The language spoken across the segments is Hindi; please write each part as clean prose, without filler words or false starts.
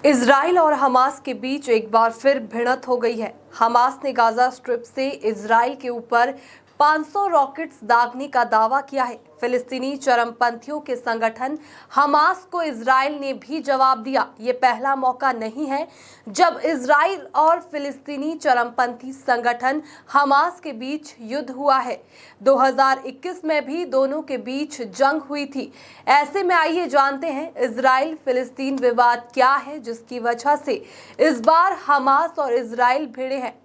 इजराइल और हमास के बीच एक बार फिर भिड़ंत हो गई है। हमास ने गाजा स्ट्रिप से इजराइल के ऊपर 500 रॉकेट्स दागने का दावा किया है। फिलिस्तीनी चरमपंथियों के संगठन हमास को इजराइल ने भी जवाब दिया। ये पहला मौका नहीं है जब इजराइल और फिलिस्तीनी चरमपंथी संगठन हमास के बीच युद्ध हुआ है। 2021 में भी दोनों के बीच जंग हुई थी। ऐसे में आइए जानते हैं इजराइल फिलिस्तीन विवाद क्या है जिसकी वजह से इस बार हमास और इजराइल भिड़े हैं।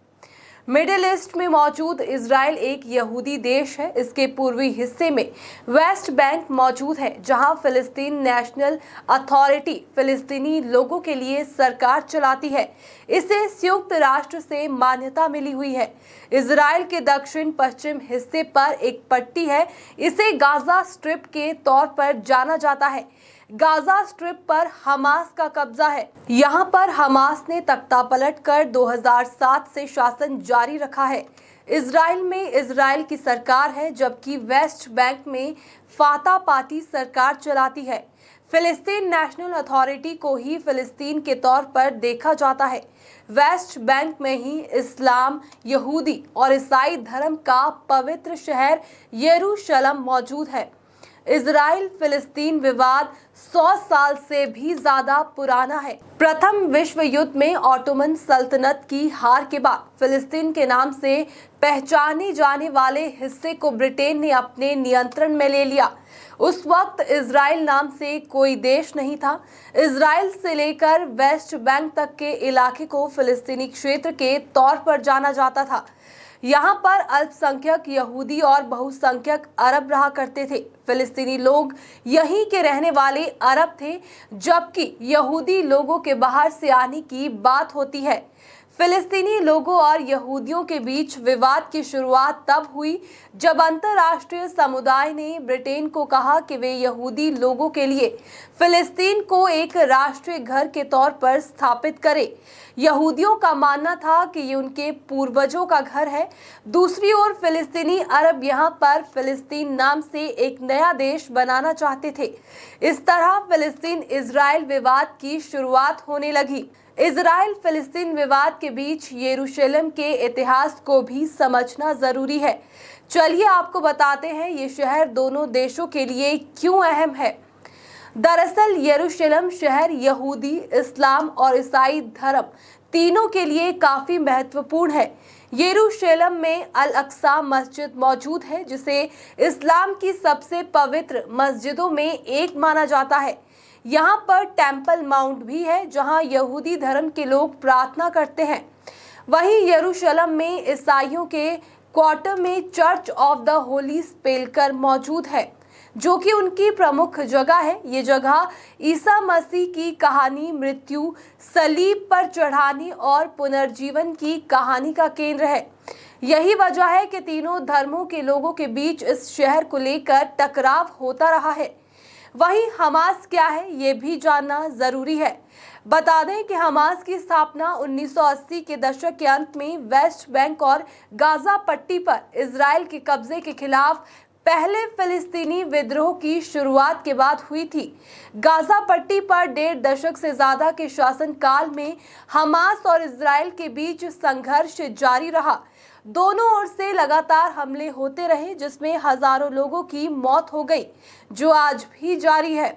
मिडिल ईस्ट में मौजूद इजराइल एक यहूदी देश है। इसके पूर्वी हिस्से में वेस्ट बैंक मौजूद है, जहां फिलिस्तीन नेशनल अथॉरिटी फिलिस्तीनी लोगों के लिए सरकार चलाती है। इसे संयुक्त राष्ट्र से मान्यता मिली हुई है। इजराइल के दक्षिण पश्चिम हिस्से पर एक पट्टी है, इसे गाजा स्ट्रिप के तौर पर जाना जाता है। गाजा स्ट्रिप पर हमास का कब्जा है। यहाँ पर हमास ने तख्ता पलट कर 2007 से शासन जारी रखा है। इजराइल में इजराइल की सरकार है, जबकि वेस्ट बैंक में फाता पार्टी सरकार चलाती है। फिलिस्तीन नेशनल अथॉरिटी को ही फिलिस्तीन के तौर पर देखा जाता है। वेस्ट बैंक में ही इस्लाम, यहूदी और ईसाई धर्म का पवित्र शहर यरूशलेम मौजूद है। इजराइल फिलिस्तीन विवाद 100 साल से भी ज्यादा पुराना है। प्रथम विश्व युद्ध में ऑटोमन सल्तनत की हार के बाद फिलिस्तीन के नाम से पहचाने जाने वाले हिस्से को ब्रिटेन ने अपने नियंत्रण में ले लिया। उस वक्त इजराइल नाम से कोई देश नहीं था। इजराइल से लेकर वेस्ट बैंक तक के इलाके को फिलिस्तीनी क्षेत्र के तौर पर जाना जाता था। यहाँ पर अल्पसंख्यक यहूदी और बहुसंख्यक अरब रहा करते थे। फिलिस्तीनी लोग यहीं के रहने वाले अरब थे, जबकि यहूदी लोगों के बाहर से आने की बात होती है। फिलिस्तीनी लोगों और यहूदियों के बीच विवाद की शुरुआत तब हुई जब अंतर्राष्ट्रीय समुदाय ने ब्रिटेन को कहा कि वे यहूदी लोगों के लिए फिलिस्तीन को एक राष्ट्रीय घर के तौर पर स्थापित करे। यहूदियों का मानना था कि ये उनके पूर्वजों का घर है। दूसरी ओर फिलिस्तीनी अरब यहाँ पर फिलिस्तीन नाम से एक नया देश बनाना चाहते थे। इस तरह फिलिस्तीन इजराइल विवाद की शुरुआत होने लगी। इजराइल फिलिस्तीन विवाद के बीच यरूशलेम के इतिहास को भी समझना जरूरी है। चलिए आपको बताते हैं ये शहर दोनों देशों के लिए क्यों अहम है। दरअसल यरूशलेम शहर यहूदी, इस्लाम और ईसाई धर्म तीनों के लिए काफी महत्वपूर्ण है। यरूशलेम में अल अक्सा मस्जिद मौजूद है, जिसे इस्लाम की सबसे पवित्र मस्जिदों में एक माना जाता है। यहाँ पर टेम्पल माउंट भी है, जहाँ यहूदी धर्म के लोग प्रार्थना करते हैं। वहीं यरूशलेम में ईसाइयों के क्वार्टर में चर्च ऑफ द होली सेपल्कर मौजूद है, जो कि उनकी प्रमुख जगह है। ये जगह ईसा मसीह की कहानी, मृत्यु, सलीब पर चढ़ाने और पुनर्जीवन की कहानी का केंद्र है। यही वजह है कि तीनों धर्मों के लोगों के बीच इस शहर को लेकर टकराव होता रहा है। वहीं हमास क्या है, ये भी जानना जरूरी है। बता दें कि हमास की स्थापना 1980 के दशक के अंत में वेस्ट बैंक और गाजा पट्टी पर इजराइल के कब्जे के खिलाफ पहले फिलिस्तीनी विद्रोह की शुरुआत के बाद हुई थी। गाजा पट्टी पर 1.5 दशक से ज्यादा के शासनकाल में हमास और इजराइल के बीच संघर्ष जारी रहा। दोनों ओर से लगातार हमले होते रहे, जिसमें हजारों लोगों की मौत हो गई, जो आज भी जारी है।